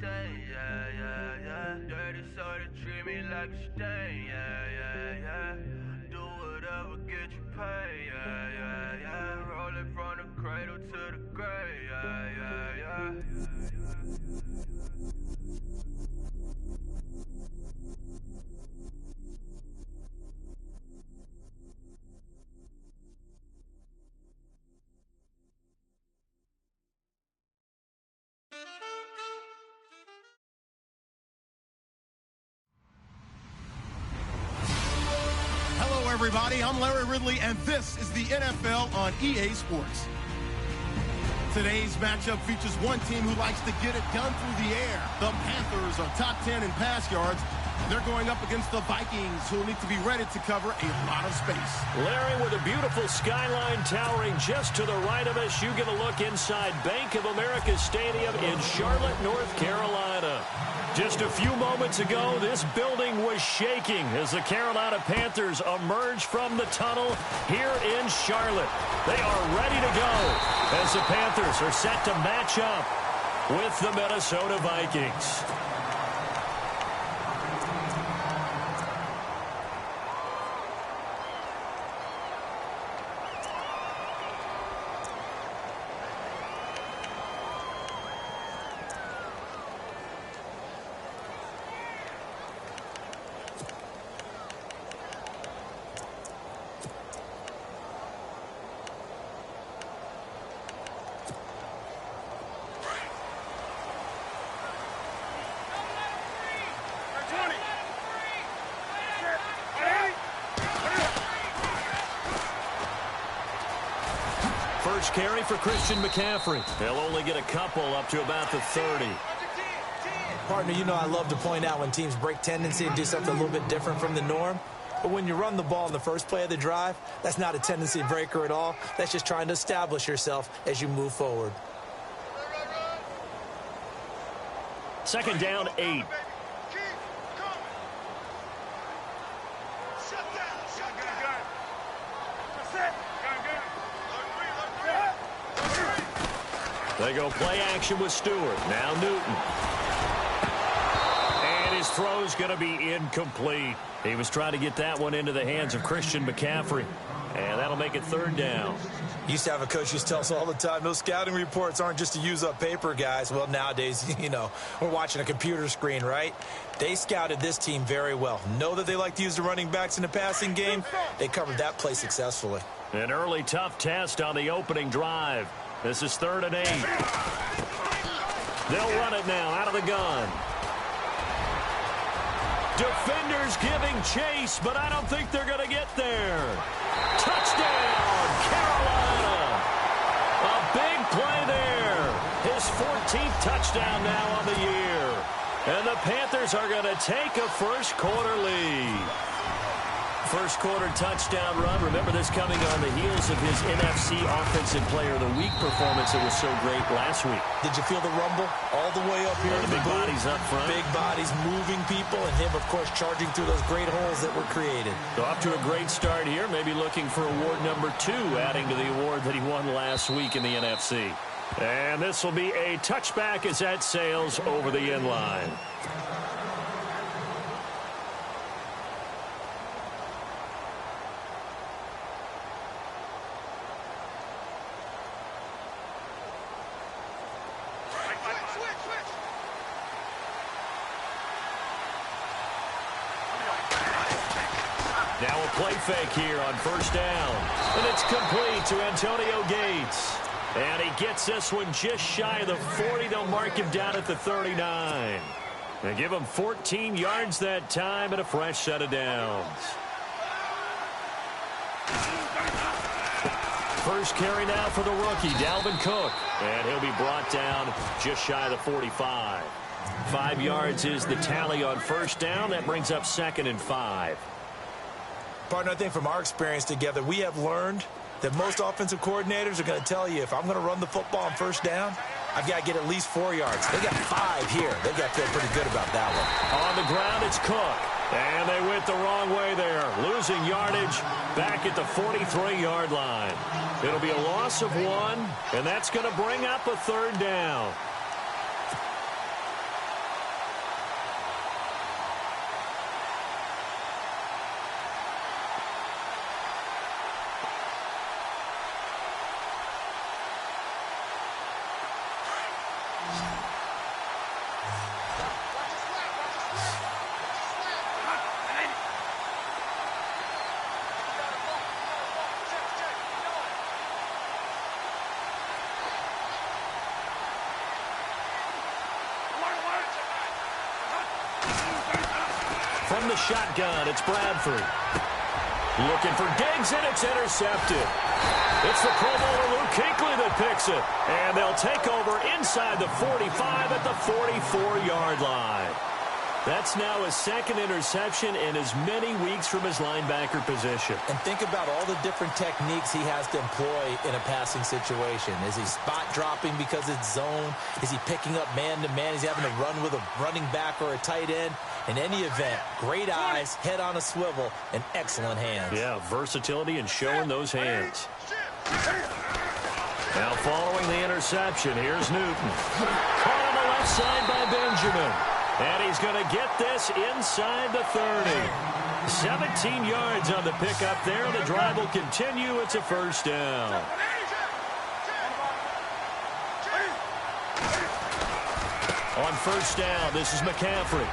same, yeah, yeah, yeah. Dirty soda, treat me like a stain, yeah, yeah, yeah. Do whatever, get you paid, yeah, yeah, yeah. Roll it from the cradle to the grave, yeah, yeah, yeah. Hello, everybody. I'm Larry Ridley, and this is the NFL on EA Sports. Today's matchup features one team who likes to get it done through the air. The Panthers are top 10 in pass yards. They're going up against the Vikings, who need to be ready to cover a lot of space. Larry, with a beautiful skyline towering just to the right of us, you get a look inside Bank of America Stadium in Charlotte, North Carolina. Just a few moments ago, this building was shaking as the Carolina Panthers emerged from the tunnel here in Charlotte. They are ready to go as the Panthers are set to match up with the Minnesota Vikings. First carry for Christian McCaffrey. They'll only get a couple up to about the 30. Partner, you know I love to point out when teams break tendency and do something a little bit different from the norm. But when you run the ball in the first play of the drive, that's not a tendency breaker at all. That's just trying to establish yourself as you move forward. Second down, 8. They go play action with Stewart. Now Newton. And his throw's going to be incomplete. He was trying to get that one into the hands of Christian McCaffrey. And that'll make it third down. Used to have a coach used to tell us all the time, those scouting reports aren't just to use up paper, guys. Well, nowadays, you know, we're watching a computer screen, right? They scouted this team very well. Know that they like to use the running backs in the passing game. They covered that play successfully. An early tough test on the opening drive. This is 3rd and 8. They'll run it now out of the gun. Defenders giving chase, but I don't think they're going to get there. Touchdown, Carolina. A big play there. His 14th touchdown now on the year. And the Panthers are going to take a first-quarter lead. First quarter touchdown run. Remember this coming on the heels of his NFC Offensive Player of the Week performance that was so great last week. Did you feel the rumble all the way up here? The big bodies up front. Big bodies moving people, and him, of course, charging through those great holes that were created. So off to a great start here. Maybe looking for award number 2, adding to the award that he won last week in the NFC. And this will be a touchback as that sails over the end line. Now a play fake here on first down. And it's complete to Antonio Gates. And he gets this one just shy of the 40. They'll mark him down at the 39. And give him 14 yards that time and a fresh set of downs. First carry now for the rookie, Dalvin Cook. And he'll be brought down just shy of the 45. 5 yards is the tally on first down. That brings up 2nd and 5. Partner, I think from our experience together, we have learned that most offensive coordinators are going to tell you, if I'm going to run the football on first down, I've got to get at least 4 yards. They got 5 here. They got to feel pretty good about that one. On the ground, it's Cook. And they went the wrong way there. Losing yardage back at the 43-yard line. It'll be a loss of 1, and that's going to bring up a 3rd down. From the shotgun, it's Bradford. Looking for Diggs, and it's intercepted. It's the Pro Bowler Luke Kuechly that picks it. And they'll take over inside the 45 at the 44-yard line. That's now his second interception in as many weeks from his linebacker position. And think about all the different techniques he has to employ in a passing situation. Is he spot dropping because it's zone? Is he picking up man-to-man? He's having to run with a running back or a tight end. In any event, great eyes, head on a swivel, and excellent hands. Yeah, versatility and showing those hands. Now following the interception, here's Newton. Caught on the left side by Benjamin. And he's going to get this inside the 30. 17 yards on the pickup there. The drive will continue. It's a first down. On first down, this is McCaffrey.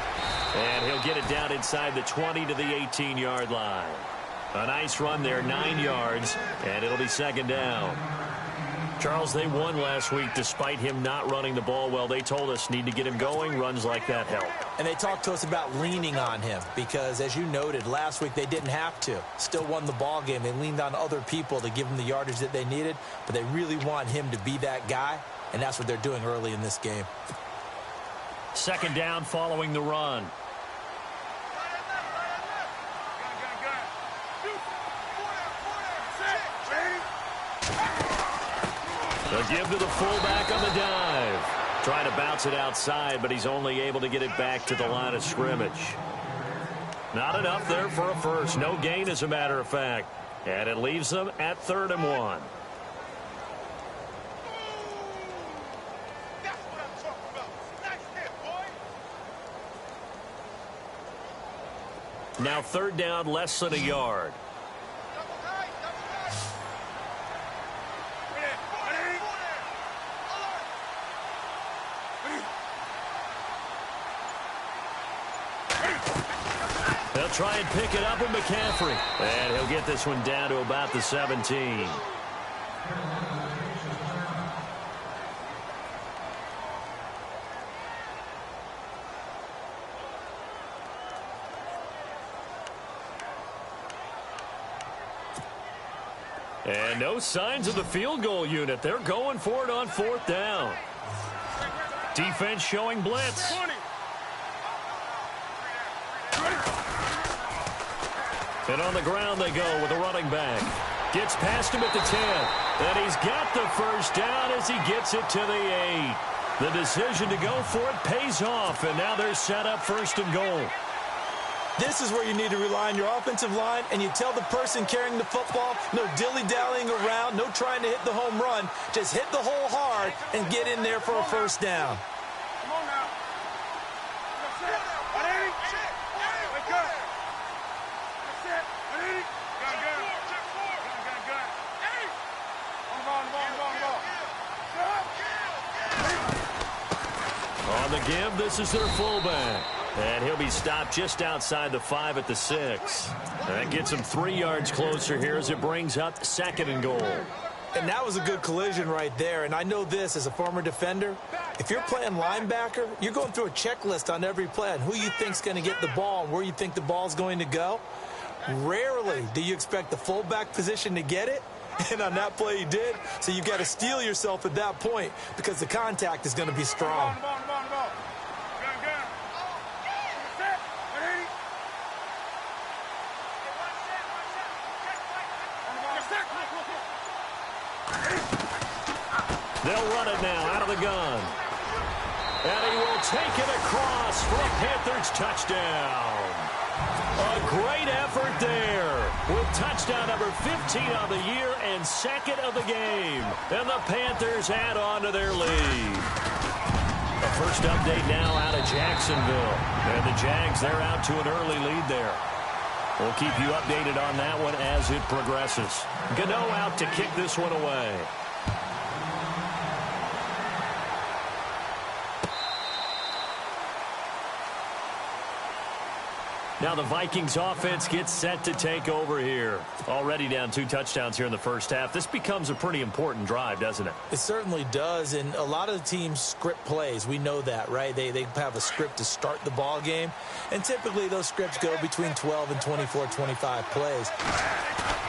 And he'll get it down inside the 20 to the 18-yard line. A nice run there, 9 yards, and it'll be second down. Charles, they won last week despite him not running the ball well. They told us need to get him going. Runs like that help. And they talked to us about leaning on him because, as you noted, last week they didn't have to. Still won the ball game. They leaned on other people to give them the yardage that they needed, but they really want him to be that guy, and that's what they're doing early in this game. Second down following the run. They'll give to the fullback on the dive. Trying to bounce it outside, but he's only able to get it back to the line of scrimmage. Not enough there for a first. No gain, as a matter of fact. And it leaves them at 3rd and 1. Now 3rd down, less than a yard. They'll try and pick it up with McCaffrey. And he'll get this one down to about the 17. And no signs of the field goal unit. They're going for it on 4th down. Defense showing blitz. And on the ground they go with a running back. Gets past him at the 10. And he's got the first down as he gets it to the 8. The decision to go for it pays off. And now they're set up 1st and goal. This is where you need to rely on your offensive line, and you tell the person carrying the football, no dilly-dallying around, no trying to hit the home run. Just hit the hole hard and get in there for a first down. Come on now. On the give, this is their fullback. And he'll be stopped just outside the 5 at the 6. That gets him 3 yards closer here as it brings up 2nd and goal. And that was a good collision right there. And I know this as a former defender. If you're playing linebacker, you're going through a checklist on every play on who you think's going to get the ball and where you think the ball's going to go. Rarely do you expect the fullback position to get it. And on that play he did. So you've got to steel yourself at that point because the contact is going to be strong. They'll run it now out of the gun. And he will take it across for a Panthers touchdown. A great effort there with touchdown number 15 of the year and 2nd of the game. And the Panthers add on to their lead. The first update now out of Jacksonville. And the Jags, they're out to an early lead there. We'll keep you updated on that one as it progresses. Gano out to kick this one away. Now the Vikings offense gets set to take over here. Already down 2 touchdowns here in the first half. This becomes a pretty important drive, doesn't it? It certainly does, and a lot of the teams script plays. We know that, right? They have a script to start the ball game, and typically those scripts go between 12 and 24, 25 plays.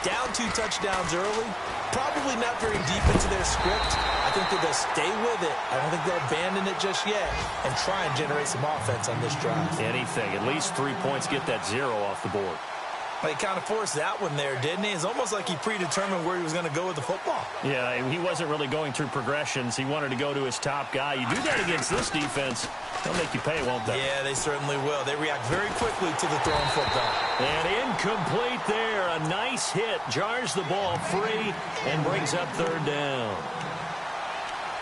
Down 2 touchdowns early, probably not very deep into their script. I think that they'll stay with it. I don't think they'll abandon it just yet and try and generate some offense on this drive. Anything. At least 3 points, get that 0 off the board. He kind of forced that one there, didn't he? It's almost like he predetermined where he was going to go with the football. Yeah, he wasn't really going through progressions. He wanted to go to his top guy. You do that against this defense, they'll make you pay, won't they? Yeah, they certainly will. They react very quickly to the thrown football. And incomplete there. A nice hit. Jars the ball free and brings up 3rd down.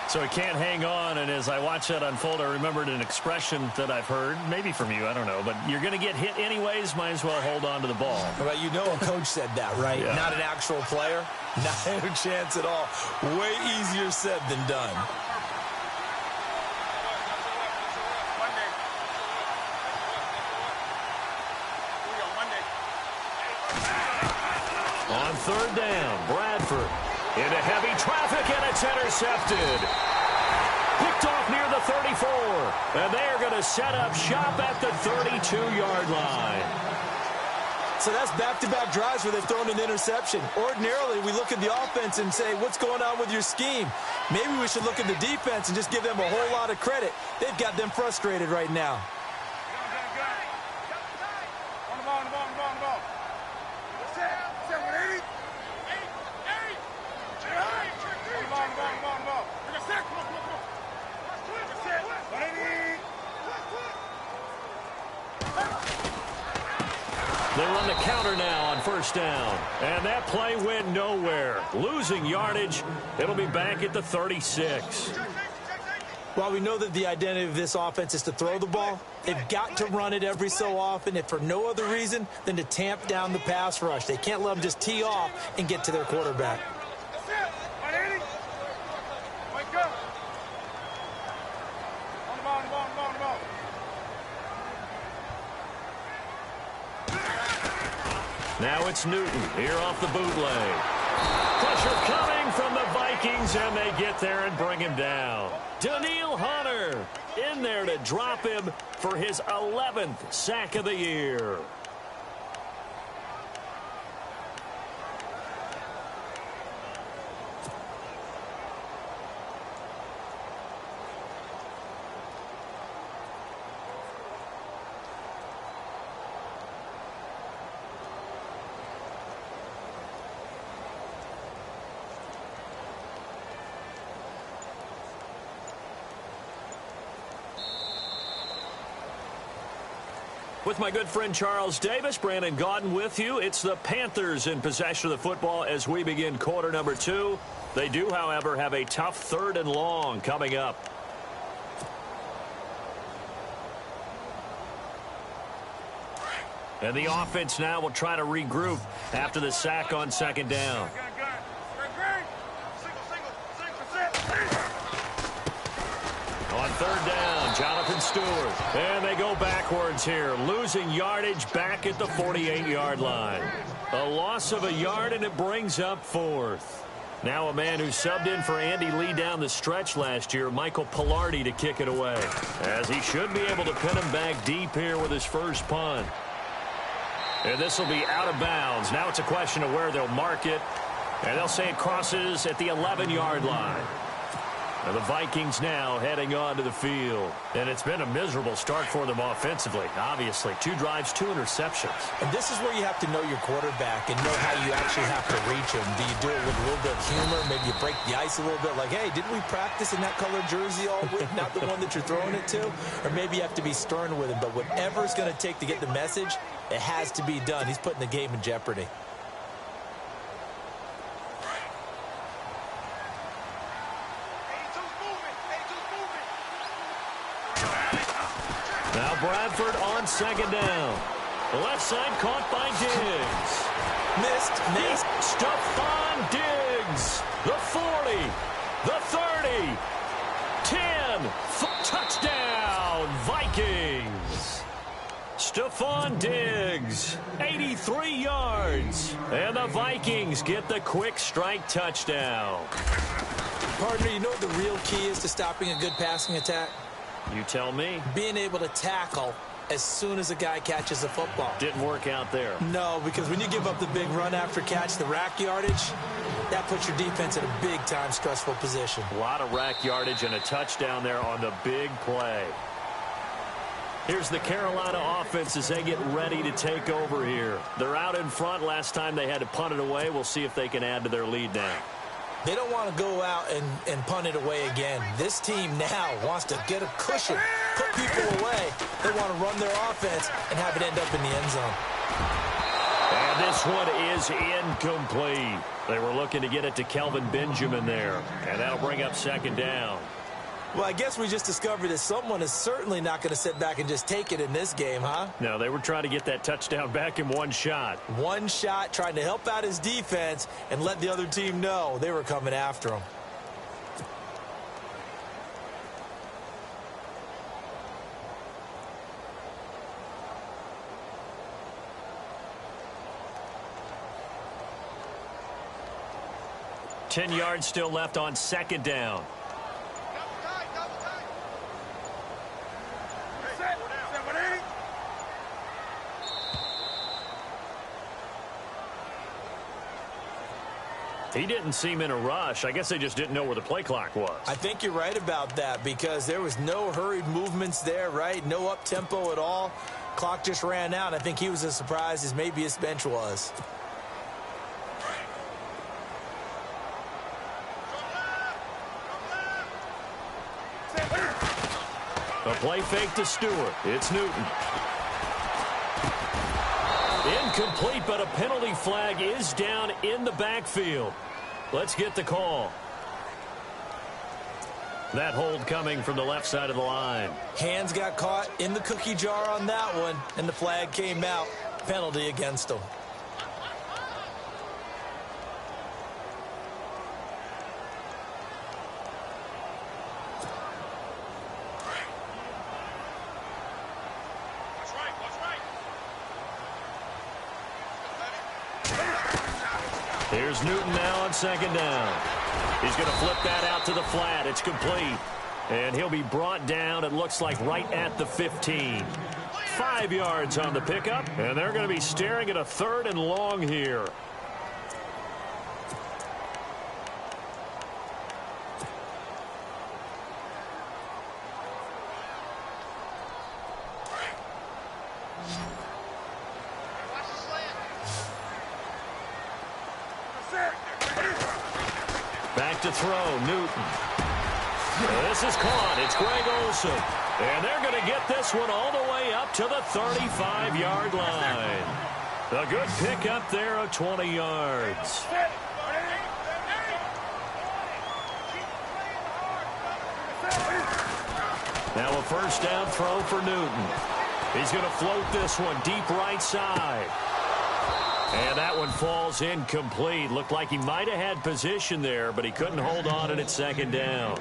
So he can't hang on, and as I watch that unfold, I remembered an expression that I've heard, maybe from you, I don't know, but you're going to get hit anyways, might as well hold on to the ball. Well, you know a coach said that, right? Yeah. Not an actual player. Not a chance at all. Way easier said than done. On 3rd down, Bradford into heavy traffic, and it's intercepted. Picked off near the 34, and they are going to set up shop at the 32-yard line. So that's back-to-back drives where they've thrown an interception. Ordinarily, we look at the offense and say, what's going on with your scheme? Maybe we should look at the defense and just give them a whole lot of credit. They've got them frustrated right now. They run the counter now on 1st down. And that play went nowhere. Losing yardage. It'll be back at the 36. While we know that the identity of this offense is to throw the ball, they've got to run it every so often, if for no other reason than to tamp down the pass rush. They can't let them just tee off and get to their quarterback. Now it's Newton here off the bootleg. Pressure coming from the Vikings, and they get there and bring him down. Daniil Hunter in there to drop him for his 11th sack of the year. With my good friend Charles Davis, Brandon Gaudin with you. It's the Panthers in possession of the football as we begin quarter number 2. They do, however, have a tough 3rd and long coming up. And the offense now will try to regroup after the sack on 2nd down. On 3rd down, Jonathan Stewart. And they go backwards here, losing yardage back at the 48-yard line. A loss of a yard, and it brings up 4th. Now a man who subbed in for Andy Lee down the stretch last year, Michael Pilardi, to kick it away. As he should be able to pin him back deep here with his first punt. And this will be out of bounds. Now it's a question of where they'll mark it. And they'll say it crosses at the 11-yard line. And the Vikings now heading onto the field. And it's been a miserable start for them offensively, obviously. 2 drives, 2 interceptions. And this is where you have to know your quarterback and know how you actually have to reach him. Do you do it with a little bit of humor? Maybe you break the ice a little bit like, hey, didn't we practice in that colored jersey all week? Not the one that you're throwing it to? Or maybe you have to be stern with him. But whatever it's going to take to get the message, it has to be done. He's putting the game in jeopardy. Now Bradford on 2nd down. The left side caught by Diggs. Missed. Stephon Diggs. The 40. The 30. 10. Touchdown, Vikings. Stephon Diggs, 83 yards. And the Vikings get the quick strike touchdown. Partner, you know what the real key is to stopping a good passing attack? You tell me. Being able to tackle as soon as a guy catches the football. Didn't work out there. No, because when you give up the big run after catch, the rack yardage, that puts your defense in a big-time stressful position. A lot of rack yardage and a touchdown there on the big play. Here's the Carolina offense as they get ready to take over here. They're out in front. Last time they had to punt it away. We'll see if they can add to their lead now. They don't want to go out and punt it away again. This team now wants to get a cushion, put people away. They want to run their offense and have it end up in the end zone. And this one is incomplete. They were looking to get it to Kelvin Benjamin there. And that'll bring up second down. Well, I guess we just discovered that someone is certainly not going to sit back and just take it in this game, huh? No, they were trying to get that touchdown back in one shot. One shot, trying to help out his defense and let the other team know they were coming after him. Ten yards still left on second down. He didn't seem in a rush. I guess they just didn't know where the play clock was. I think you're right about that because there was no hurried movements there, right? No up-tempo at all. Clock just ran out. I think he was as surprised as maybe his bench was. A play fake to Stewart. It's Newton. Incomplete, but a penalty flag is down in the backfield. Let's get the call. That hold coming from the left side of the line. Hands got caught in the cookie jar on that one, and the flag came out. Penalty against him. Here's Newton now on second down. He's going to flip that out to the flat. It's complete. And he'll be brought down, it looks like, right at the 15. 5 yards on the pickup, and they're going to be staring at a third and long here. Back to throw, Newton. This is caught. It's Greg Olsen. And they're going to get this one all the way up to the 35-yard line. A good pickup there of 20 yards. Now a first down throw for Newton. He's going to float this one deep right side. And that one falls incomplete. Looked like he might have had position there, but he couldn't hold on at second down.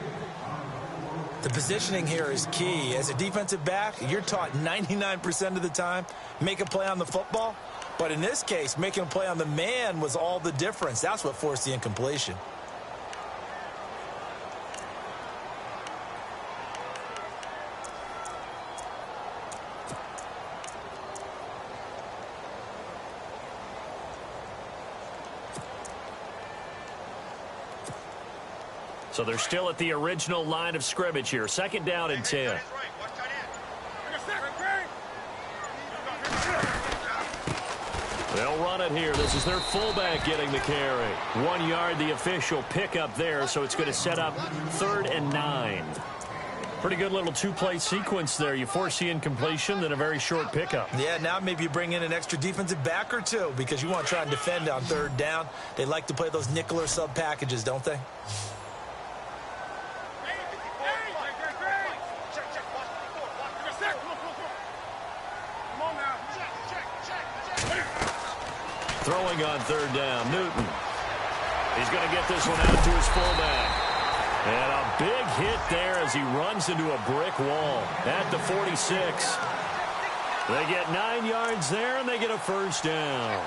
The positioning here is key. As a defensive back, you're taught 99% of the time, make a play on the football. But in this case, making a play on the man was all the difference. That's what forced the incompletion. So they're still at the original line of scrimmage here. Second down and 10. They'll run it here. This is their fullback getting the carry. 1 yard, the official pickup there, so it's going to set up 3rd and 9. Pretty good little two-play sequence there. You force the incompletion, then a very short pickup. Yeah, now maybe you bring in an extra defensive back or two because you want to try and defend on 3rd down. They like to play those nickel or sub packages, don't they? Throwing on 3rd down, Newton. He's going to get this one out to his fullback. And a big hit there as he runs into a brick wall at the 46. They get 9 yards there, and they get a first down.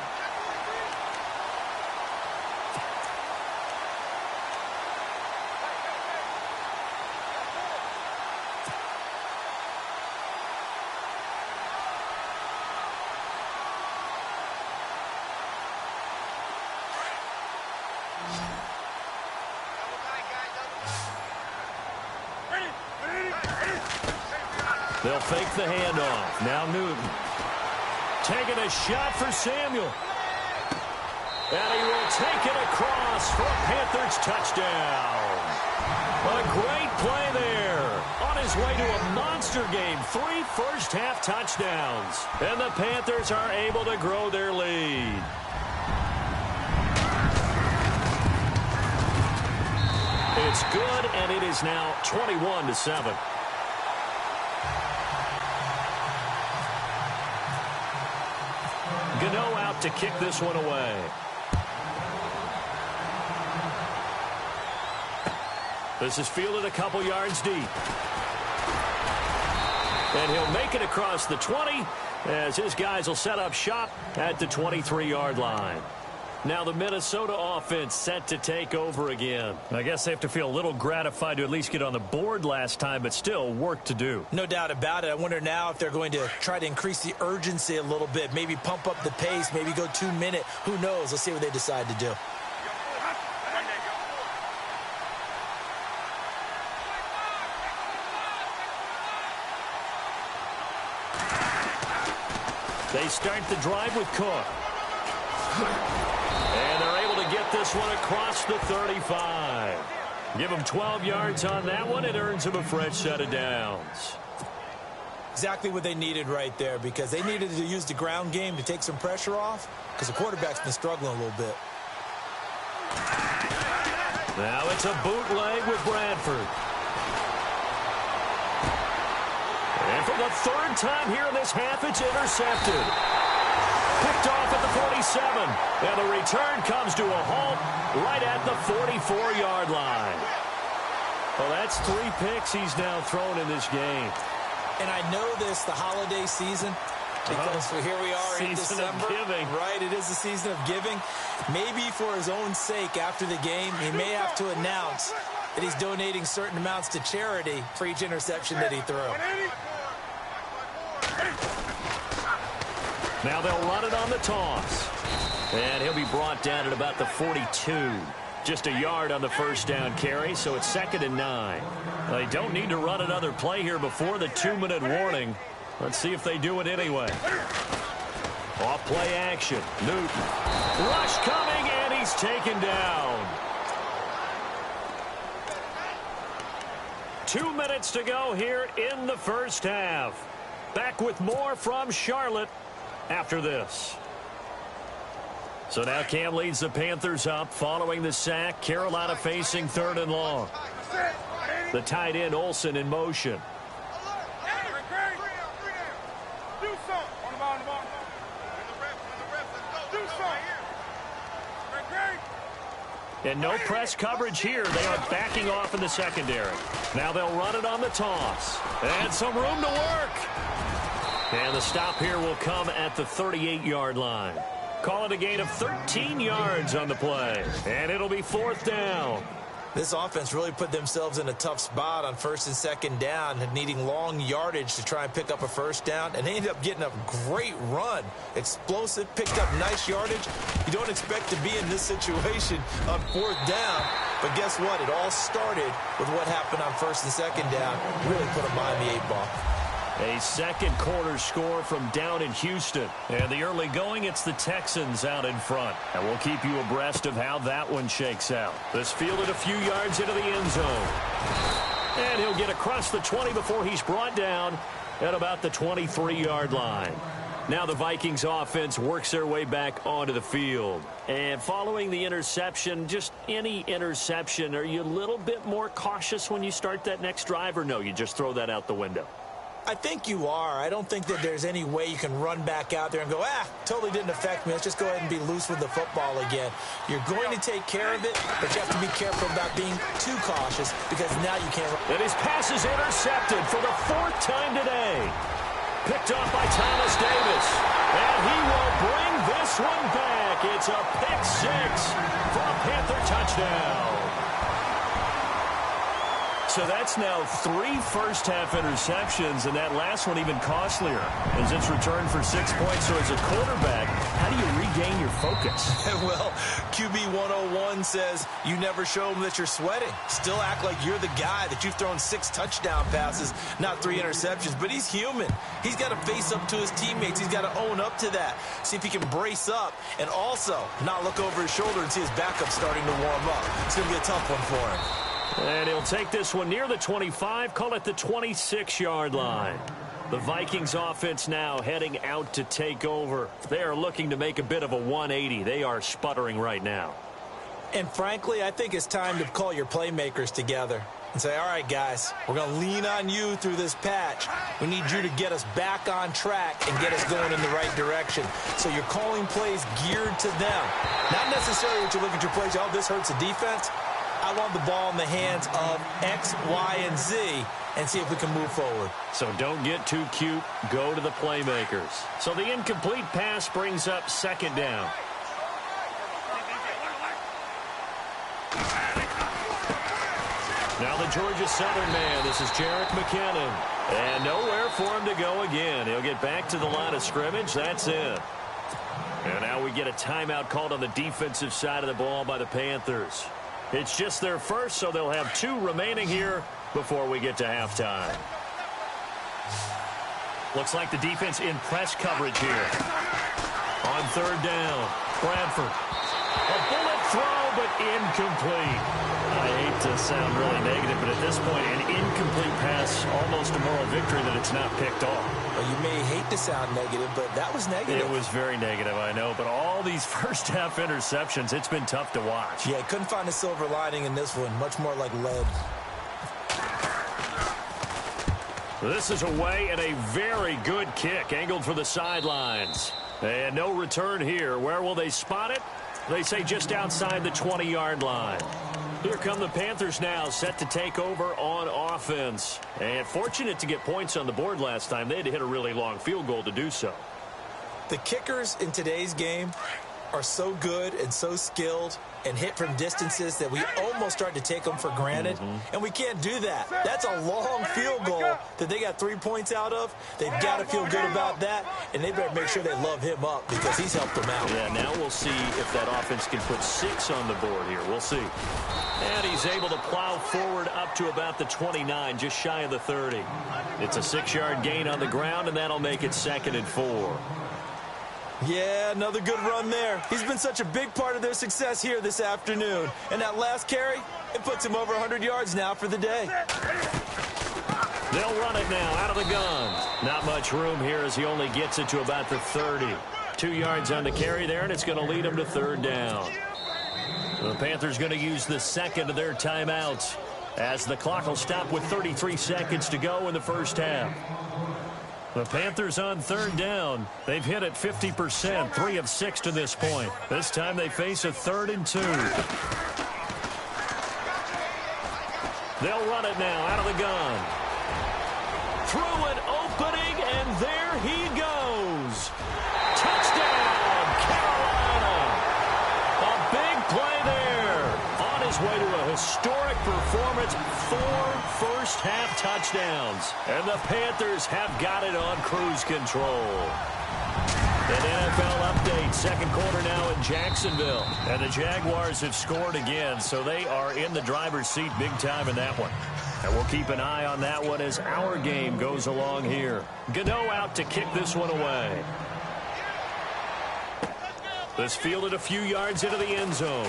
They'll fake the handoff. Now Newton. Taking a shot for Samuel. And he will take it across for a Panthers touchdown. A great play there. On his way to a monster game. 3 first-half touchdowns. And the Panthers are able to grow their lead. It's good, and it is now 21-7. Gano out to kick this one away. This is fielded a couple yards deep. And he'll make it across the 20 as his guys will set up shop at the 23-yard line. Now the Minnesota offense set to take over again. I guess they have to feel a little gratified to at least get on the board last time, but still work to do. No doubt about it. I wonder now if they're going to try to increase the urgency a little bit, maybe pump up the pace, maybe go 2-minute. Who knows? Let's see what they decide to do. They start the drive with Cook. And they're able to get this one across the 35. Give them 12 yards on that one. It earns them a fresh set of downs. Exactly what they needed right there, because they needed to use the ground game to take some pressure off, because the quarterback's been struggling a little bit. Now it's a bootleg with Bradford. And for the 3rd time here in this half, it's intercepted. Picked off at the 47. And the return comes to a halt right at the 44-yard line. Well, that's 3 picks he's now thrown in this game. And I know this, the holiday season, because here we are in December. Season of giving. Right, it is the season of giving. Maybe for his own sake after the game, he may have to announce that he's donating certain amounts to charity for each interception that he threw. Now they'll run it on the toss. And he'll be brought down at about the 42. Just a yard on the first down carry, so it's 2nd and 9. They don't need to run another play here before the 2-minute warning. Let's see if they do it anyway. Off play action. Newton. Rush coming, and he's taken down. 2 minutes to go here in the first half. Back with more from Charlotte after this. So now Cam leads the Panthers up following the sack. Carolina facing 3rd and long. The tight end Olsen in motion. And no press coverage here. They are backing off in the secondary. Now they'll run it on the toss. And some room to work. And the stop here will come at the 38-yard line. Call it a gain of 13 yards on the play. And it'll be 4th down. This offense really put themselves in a tough spot on 1st and 2nd down, needing long yardage to try and pick up a first down, and they ended up getting a great run. Explosive, picked up nice yardage. You don't expect to be in this situation on 4th down, but guess what? It all started with what happened on 1st and 2nd down. Really put them behind the 8 ball. A second quarter score from down in Houston. And the early going, it's the Texans out in front. And we'll keep you abreast of how that one shakes out. This fielded a few yards into the end zone. And he'll get across the 20 before he's brought down at about the 23-yard line. Now the Vikings offense works their way back onto the field. And following the interception, just any interception, are you a little bit more cautious when you start that next drive, or no, you just throw that out the window? I think you are. I don't think that there's any way you can run back out there and go, totally didn't affect me. Let's just go ahead and be loose with the football again. You're going to take care of it, but you have to be careful about being too cautious because now you can't. And his pass is intercepted for the 4th time today. Picked off by Thomas Davis. And he will bring this one back. It's a pick six for a Panther touchdown. So that's now 3 first-half interceptions, and that last one even costlier as it's returned for 6 points. So as a quarterback, how do you regain your focus? Well, QB 101 says you never show them that you're sweating. Still act like you're the guy, that you've thrown 6 touchdown passes, not 3 interceptions. But he's human. He's got to face up to his teammates. He's got to own up to that. See if he can brace up and also not look over his shoulder and see his backup starting to warm up. It's going to be a tough one for him. And he'll take this one near the 25, call it the 26-yard line. The Vikings offense now heading out to take over. They are looking to make a bit of a 180. They are sputtering right now. And frankly, I think it's time to call your playmakers together and say, all right, guys, we're going to lean on you through this patch. We need you to get us back on track and get us going in the right direction. So you're calling plays geared to them. Not necessarily what you look at your plays, oh, this hurts the defense. I want the ball in the hands of X, Y, and Z and see if we can move forward. So don't get too cute. Go to the playmakers. So the incomplete pass brings up second down. Now the Georgia Southern man. This is Jerick McKinnon. And nowhere for him to go again. He'll get back to the line of scrimmage. That's it. And now we get a timeout called on the defensive side of the ball by the Panthers. It's just their first, so they'll have 2 remaining here before we get to halftime. Looks like the defense in press coverage here. On third down, Bradford. A bullet throw, but incomplete. I hate to sound really negative, but at this point, an incomplete pass, almost a moral victory that it's not picked off. Well, you may hate to sound negative, but that was negative. It was very negative, I know. But all these first-half interceptions, it's been tough to watch. Yeah, couldn't find a silver lining in this one. Much more like lead. This is away and a very good kick, angled for the sidelines. And no return here. Where will they spot it? They say just outside the 20-yard line. Here come the Panthers now, set to take over on offense. And fortunate to get points on the board last time. They had to hit a really long field goal to do so. The kickers in today's game are so good and so skilled and hit from distances that we almost start to take them for granted. And we can't do that. That's a long field goal that they got 3 points out of. They've got to feel good about that, and they better make sure they love him up because he's helped them out. Yeah, now we'll see if that offense can put 6 on the board here. We'll see. And he's able to plow forward up to about the 29, just shy of the 30. It's a 6-yard gain on the ground, and that'll make it 2nd and 4. Yeah, another good run there. He's been such a big part of their success here this afternoon. And that last carry, it puts him over 100 yards now for the day. They'll run it now out of the gun. Not much room here as he only gets it to about the 30. 2 yards on the carry there, and it's going to lead him to third down. The Panthers going to use the second of their timeouts as the clock will stop with 33 seconds to go in the first half. The Panthers on third down. They've hit it 50%, 3 of 6 to this point. This time they face a 3rd and 2. They'll run it now out of the gun. Through an opening, and there he goes. Touchdown, Carolina. A big play there. On his way to a historic performance, 4 first-half touchdowns. And the Panthers have got it on cruise control. An NFL update, second quarter now in Jacksonville. And the Jaguars have scored again, so they are in the driver's seat big time in that one. And we'll keep an eye on that one as our game goes along here. Gano out to kick this one away. This fielded a few yards into the end zone.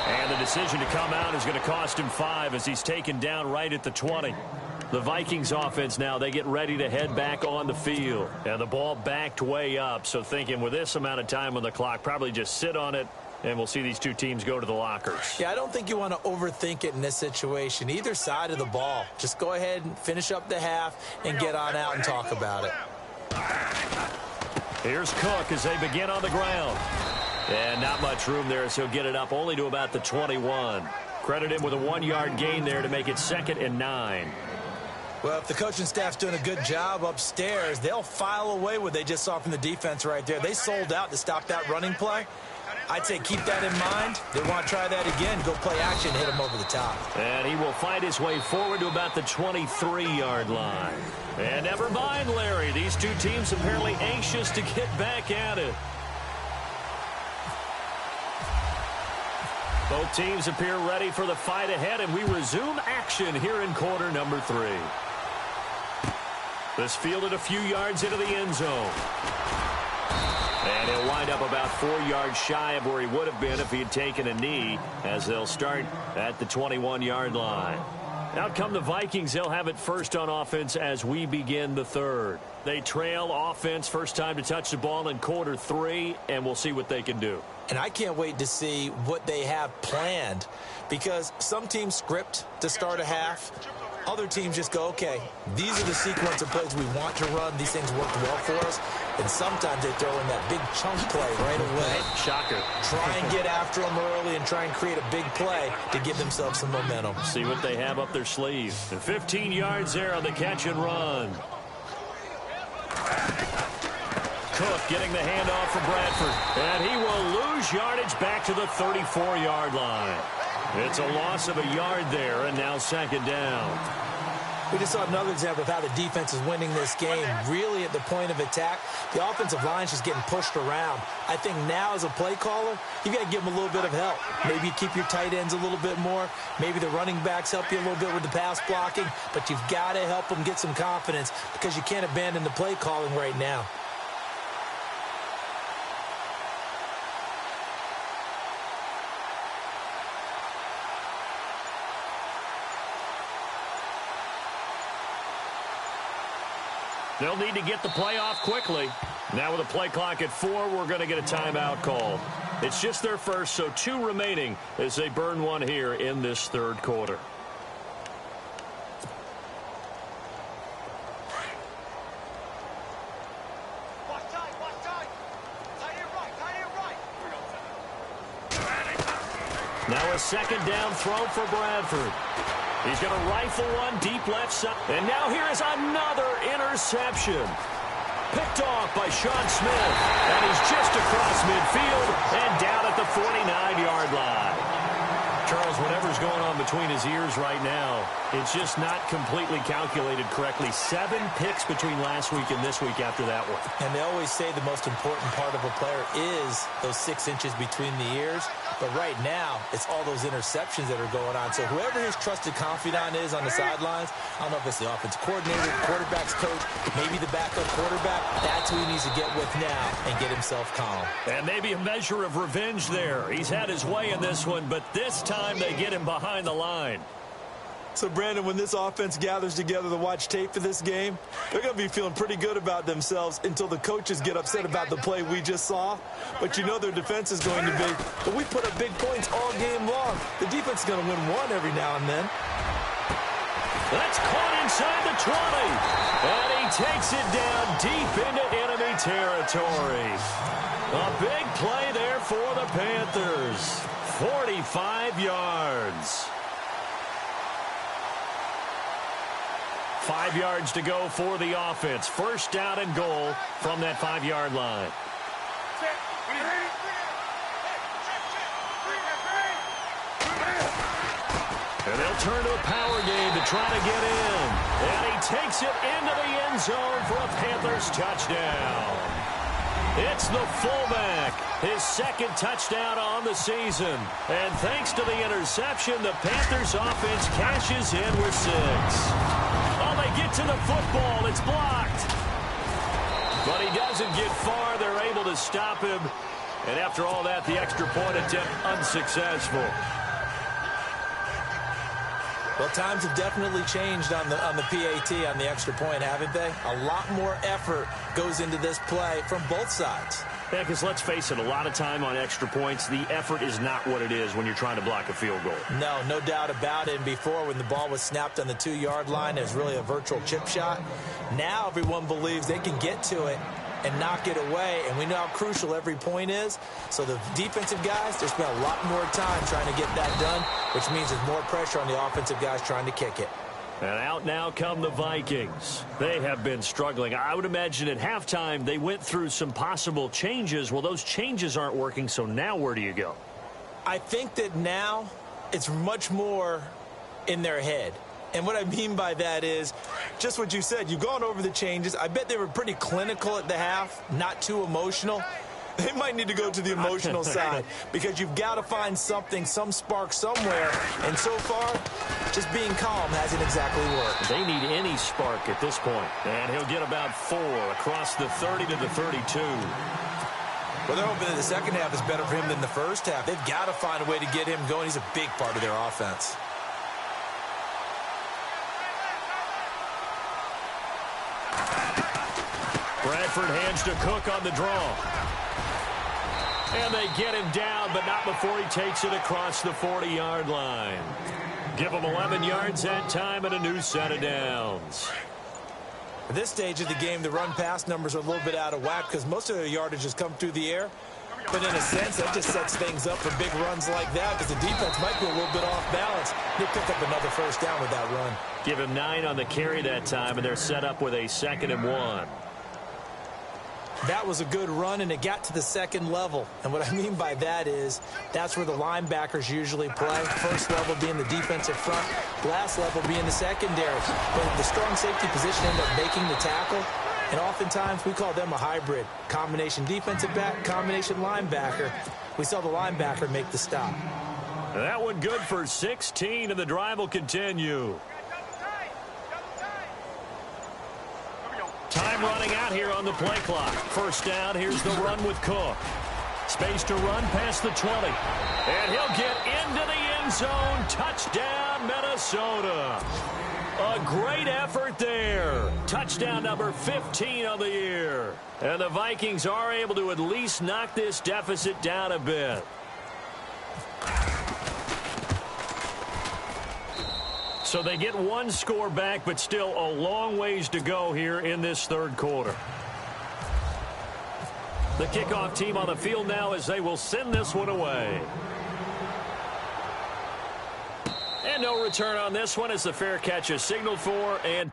And the decision to come out is going to cost him 5 as he's taken down right at the 20. The Vikings offense now, they get ready to head back on the field. And the ball backed way up, so thinking with this amount of time on the clock, probably just sit on it, and we'll see these two teams go to the lockers. Yeah, I don't think you want to overthink it in this situation. Either side of the ball. Just go ahead and finish up the half and get on out and talk about it. Here's Cook as they begin on the ground. And not much room there as he'll get it up only to about the 21. Credit him with a 1-yard gain there to make it 2nd and 9. Well, if the coaching staff's doing a good job upstairs, they'll file away what they just saw from the defense right there. They sold out to stop that running play. I'd say keep that in mind. They want to try that again. Go play action, hit him over the top. And he will fight his way forward to about the 23-yard line. And never mind, Larry. These two teams apparently anxious to get back at it. Both teams appear ready for the fight ahead, and we resume action here in quarter number 3. This fielded a few yards into the end zone. And he'll wind up about 4 yards shy of where he would have been if he had taken a knee, as they'll start at the 21-yard line. Out come the Vikings. They'll have it first on offense as we begin the third. They trail offense, first time to touch the ball in quarter 3, and we'll see what they can do. And I can't wait to see what they have planned, because some teams script to start a half. Other teams just go, okay, these are the sequence of plays we want to run. These things worked well for us. And sometimes they throw in that big chunk play right away. Shocker. Try and get after them early and try and create a big play to give themselves some momentum. See what they have up their sleeve. And 15 yards there on the catch and run. Cook getting the handoff from Bradford. And he will lose yardage back to the 34-yard line. It's a loss of a yard there, and now second down. We just saw another example of how the defense is winning this game. Really at the point of attack, the offensive line is just getting pushed around. I think now as a play caller, you got to give them a little bit of help. Maybe you keep your tight ends a little bit more. Maybe the running backs help you a little bit with the pass blocking. But you've got to help them get some confidence, because you can't abandon the play calling right now. They'll need to get the play off quickly. Now with a play clock at 4, we're going to get a timeout called. It's just their first, so 2 remaining as they burn one here in this third quarter. Now a second down throw for Bradford. He's going to rifle one deep left side. And now here is another interception. Picked off by Sean Smith. And he's just across midfield and down at the 49-yard line. Charles, whatever's going on between his ears right now, it's just not completely calculated correctly. 7 picks between last week and this week after that one. And they always say the most important part of a player is those 6 inches between the ears. But right now, it's all those interceptions that are going on. So whoever his trusted confidant is on the sidelines, I don't know if it's the offensive coordinator, quarterback's coach, maybe the backup quarterback, that's who he needs to get with now and get himself calm. And maybe a measure of revenge there. He's had his way in this one, but this time they get him behind the line. So, Brandon, when this offense gathers together to watch tape for this game, they're going to be feeling pretty good about themselves until the coaches get upset about the play we just saw. But you know their defense is going to be, but we put up big points all game long. The defense is going to win one every now and then. That's caught inside the 20. And he takes it down deep into enemy territory. A big play there for the Panthers. 45 yards. 5 yards to go for the offense. First down and goal from that 5-yard line. And they'll turn to a power game to try to get in. And he takes it into the end zone for a Panthers touchdown. It's the fullback, his second touchdown on the season. And thanks to the interception, the Panthers offense cashes in with 6. Oh, they get to the football. It's blocked. But he doesn't get far. They're able to stop him. And after all that, the extra point attempt unsuccessful. Well, times have definitely changed on the PAT, on the extra point, haven't they? A lot more effort goes into this play from both sides. Yeah, because let's face it, a lot of time on extra points, the effort is not what it is when you're trying to block a field goal. No doubt about it. And before, when the ball was snapped on the 2-yard line, it was really a virtual chip shot. Now everyone believes they can get to it and knock it away, and we know how crucial every point is. So the defensive guys, they spent a lot more time trying to get that done, which means there's more pressure on the offensive guys trying to kick it. And out now come the Vikings. They have been struggling. I would imagine at halftime they went through some possible changes. Well, those changes aren't working, so now where do you go? I think that now it's much more in their head. And what I mean by that is just what you said. You've gone over the changes. I bet they were pretty clinical at the half, not too emotional. They might need to go to the emotional side because you've got to find something, some spark somewhere. And so far, just being calm hasn't exactly worked. They need any spark at this point. And he'll get about 4 across the 30 to the 32. Well, they're hoping that the second half is better for him than the first half. They've got to find a way to get him going. He's a big part of their offense. Bradford hands to Cook on the draw. And they get him down, but not before he takes it across the 40-yard line. Give him 11 yards that time and a new set of downs. At this stage of the game, the run-pass numbers are a little bit out of whack because most of their yardage has come through the air. But in a sense, that just sets things up for big runs like that because the defense might be a little bit off balance. They pick up another first down with that run. Give him 9 on the carry that time, and they're set up with a 2nd and 1. That was a good run, and it got to the second level. And what I mean by that is that's where the linebackers usually play. First level being the defensive front, last level being the secondary. But the strong safety position ended up making the tackle, and oftentimes we call them a hybrid. Combination defensive back, combination linebacker. We saw the linebacker make the stop. That one good for 16, and the drive will continue. Time running out here on the play clock. First down, here's the run with Cook. Space to run past the 20. And he'll get into the end zone. Touchdown, Minnesota. A great effort there. Touchdown number 15 on the year. And the Vikings are able to at least knock this deficit down a bit. So they get one score back, but still a long ways to go here in this third quarter. The kickoff team on the field now as they will send this one away. And no return on this one as the fair catch is signaled for. And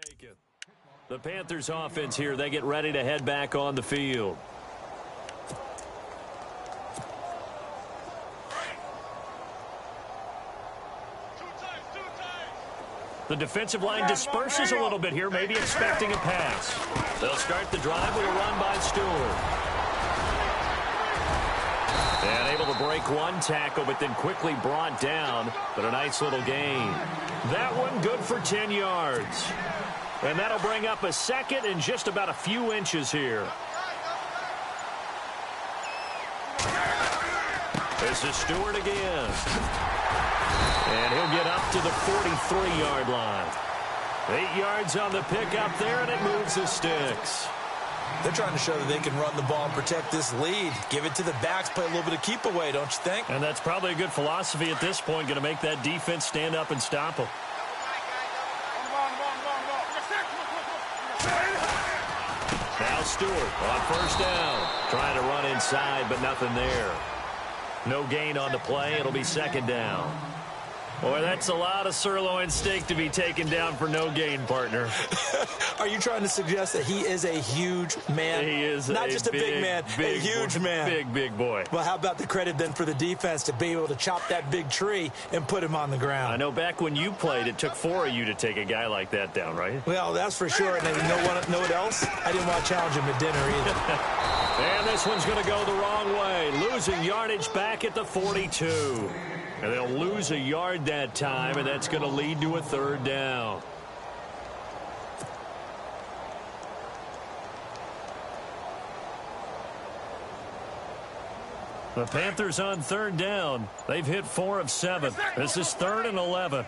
take it. The Panthers offense here, they get ready to head back on the field. The defensive line disperses a little bit here, maybe expecting a pass. They'll start the drive with a run by Stewart. And able to break one tackle, but then quickly brought down. But a nice little gain. That one good for 10 yards. And that'll bring up a second and just about a few inches here. This is Stewart again. And he'll get up to the 43-yard line. 8 yards on the pickup there, and it moves the sticks. They're trying to show that they can run the ball and protect this lead. Give it to the backs, play a little bit of keep away, don't you think? And that's probably a good philosophy at this point, going to make that defense stand up and stop them. Now Stewart on first down. Trying to run inside, but nothing there. No gain on the play. It'll be second down. Boy, that's a lot of sirloin steak to be taken down for no gain, partner. Are you trying to suggest that he is a huge man? He is not just a big man, a huge man. Big boy. Well, how about the credit then for the defense to be able to chop that big tree and put him on the ground? I know back when you played, it took 4 of you to take a guy like that down, right? Well, that's for sure. And you know what else? I didn't want to challenge him at dinner either. And this one's going to go the wrong way. Losing yardage back at the 42. And they'll lose a yard that time, and that's going to lead to a third down. The Panthers on third down. They've hit 4 of 7. This is 3rd and 11.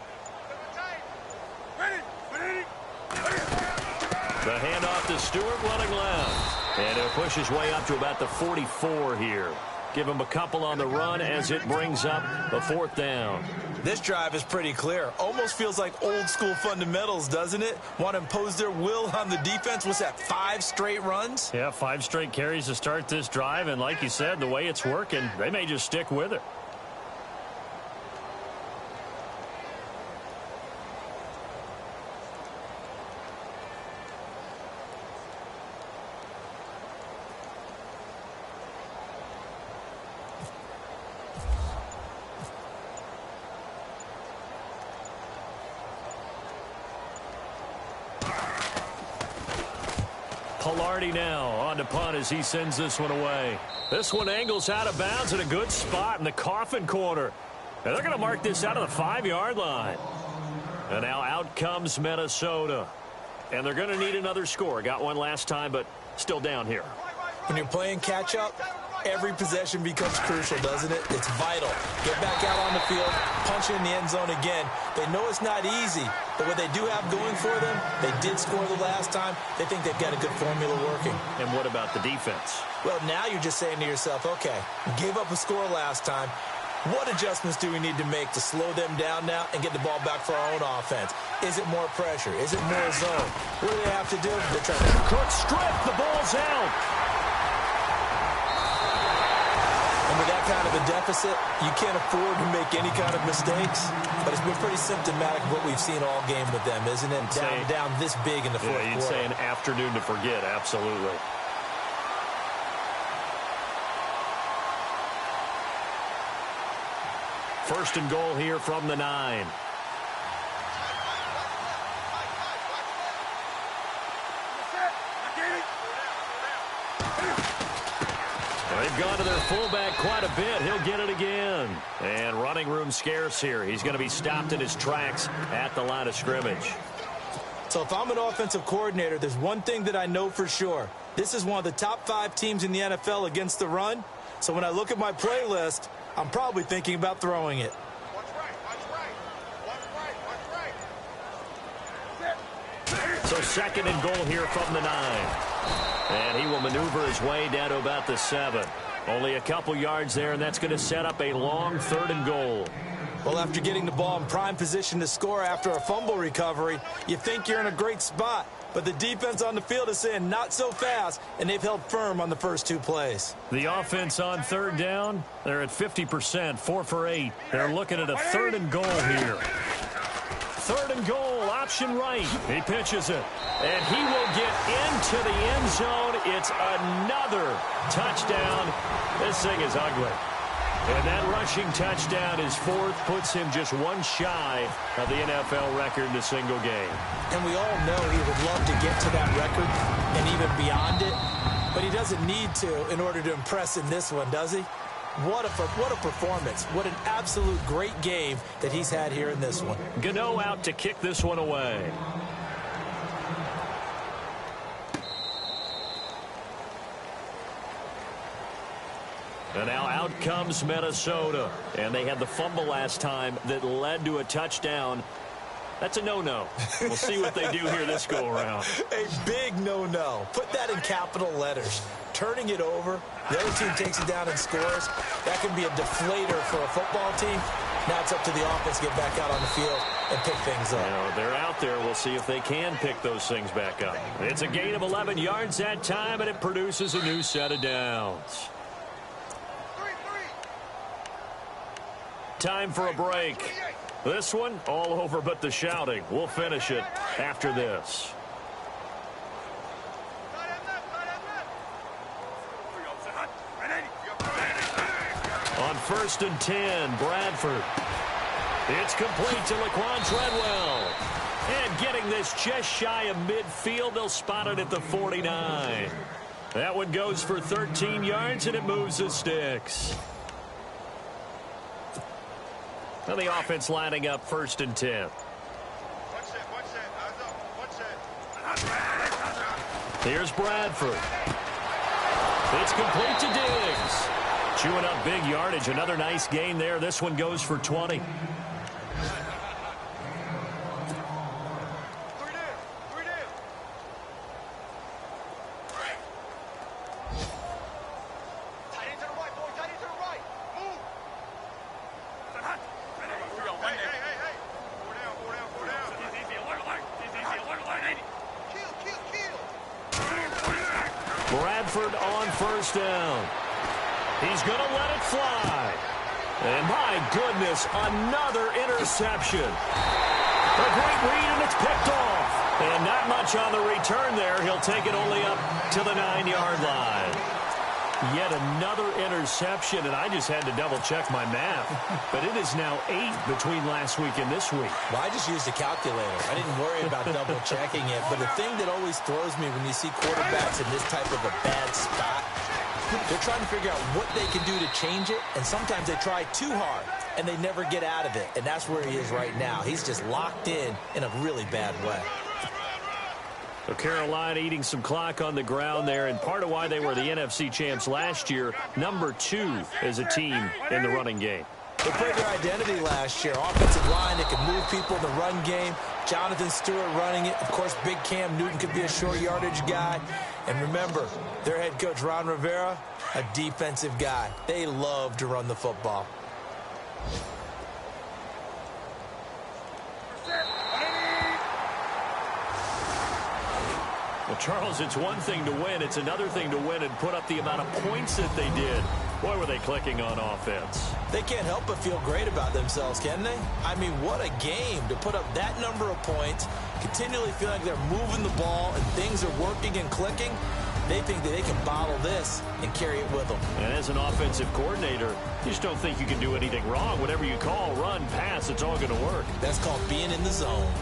The handoff to Stewart running left. And he'll push his way up to about the 44 here. Give him a couple on the run as it brings up a 4th down. This drive is pretty clear. Almost feels like old school fundamentals, doesn't it? Want to impose their will on the defense. What's that, 5 straight runs? Yeah, 5 straight carries to start this drive. And like you said, the way it's working, they may just stick with it. Pilardi now on to punt as he sends this one away. This one angles out of bounds in a good spot in the coffin corner. And they're going to mark this out of the 5-yard line. And now out comes Minnesota. And they're going to need another score. Got one last time, but still down here. When you're playing catch-up, every possession becomes crucial, doesn't it? It's vital. Get back out on the field, punch in the end zone again. They know it's not easy, but what they do have going for them, they did score the last time. They think they've got a good formula working. And what about the defense? Well, now you're just saying to yourself, okay, we gave up a score last time. What adjustments do we need to make to slow them down now and get the ball back for our own offense? Is it more pressure? Is it more zone? What do they have to do? They're trying to Cook strip. The ball's out. And with that kind of a deficit, you can't afford to make any kind of mistakes. But it's been pretty symptomatic of what we've seen all game with them, isn't it? Down this big in the fourth quarter. You'd say an afternoon to forget, absolutely. First and goal here from the 9. They've gone to their fullback quite a bit. He'll get it again. And running room scarce here. He's going to be stopped in his tracks at the line of scrimmage. So if I'm an offensive coordinator, there's one thing that I know for sure. This is one of the top 5 teams in the NFL against the run. So when I look at my play list, I'm probably thinking about throwing it. So second and goal here from the 9. And he will maneuver his way down to about the 7. Only a couple yards there, and that's going to set up a long 3rd and goal. Well, after getting the ball in prime position to score after a fumble recovery, you think you're in a great spot. But the defense on the field is saying not so fast, and they've held firm on the first 2 plays. The offense on 3rd down, they're at 50%, 4 for 8. They're looking at a 3rd and goal here. 3rd and goal, option right. He pitches it, and he will get into the end zone. It's another touchdown. This thing is ugly. And that rushing touchdown is 4th, puts him just one shy of the NFL record in a single game. And we all know he would love to get to that record and even beyond it, but he doesn't need to in order to impress in this one, does he? What a performance. What an absolute great game that he's had here in this one. Gano out to kick this one away. And now out comes Minnesota. And they had the fumble last time that led to a touchdown. That's a no-no. We'll see what they do here this go-around. A big no-no. Put that in capital letters. Turning it over, the other team takes it down and scores. That can be a deflator for a football team. Now it's up to the offense to get back out on the field and pick things up. You know, they're out there. We'll see if they can pick those things back up. It's a gain of 11 yards that time, and it produces a new set of downs. Time for a break. This one, all over but the shouting. We'll finish it after this. On 1st and 10, Bradford. It's complete to Laquan Treadwell. And getting this just shy of midfield, they'll spot it at the 49. That one goes for 13 yards, and it moves the sticks. Now the offense lining up 1st and 10. Here's Bradford. It's complete to Diggs. Chewing up big yardage. Another nice gain there. This one goes for 20. Tight end to the right, boy. Tight end to the right. Move. Hey. Four down. Kill. Bradford on first down. He's going to let it fly. And my goodness, another interception. A great read, and it's picked off. And not much on the return there. He'll take it only up to the 9-yard line. Yet another interception, and I just had to double-check my math. But it is now 8 between last week and this week. Well, I just used a calculator. I didn't worry about double-checking it. But the thing that always throws me when you see quarterbacks in this type of a bad spot, they're trying to figure out what they can do to change it, and sometimes they try too hard, and they never get out of it. And that's where he is right now. He's just locked in a really bad way. So Carolina eating some clock on the ground there, and part of why they were the NFC champs last year, number 2 as a team in the running game. They played their identity last year. Offensive line that can move people in the run game. Jonathan Stewart running it. Of course, big Cam Newton could be a short yardage guy. And remember, their head coach, Ron Rivera, a defensive guy. They love to run the football. Well, Charles, it's one thing to win. It's another thing to win and put up the amount of points that they did. Boy, were they clicking on offense. They can't help but feel great about themselves, can they? I mean, what a game to put up that number of points, continually feel like they're moving the ball and things are working and clicking. They think that they can bottle this and carry it with them. And as an offensive coordinator, you just don't think you can do anything wrong. Whatever you call, run, pass, it's all going to work. That's called being in the zone.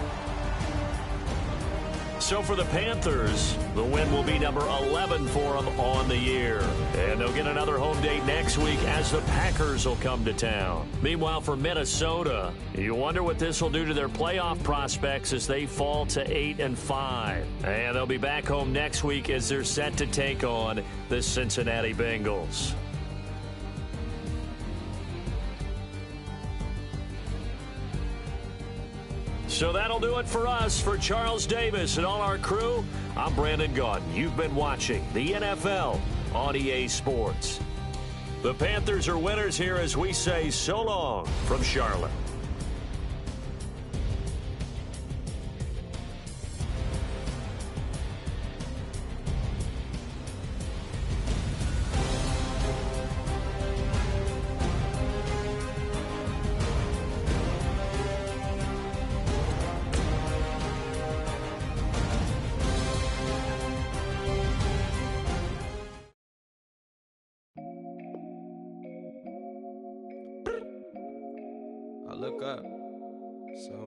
So for the Panthers, the win will be number 11 for them on the year. And they'll get another home date next week as the Packers will come to town. Meanwhile, for Minnesota, you wonder what this will do to their playoff prospects as they fall to 8-5. And they'll be back home next week as they're set to take on the Cincinnati Bengals. So that'll do it for us. For Charles Davis and all our crew, I'm Brandon Gaudin. You've been watching the NFL on EA Sports. The Panthers are winners here as we say so long from Charlotte. I look up. So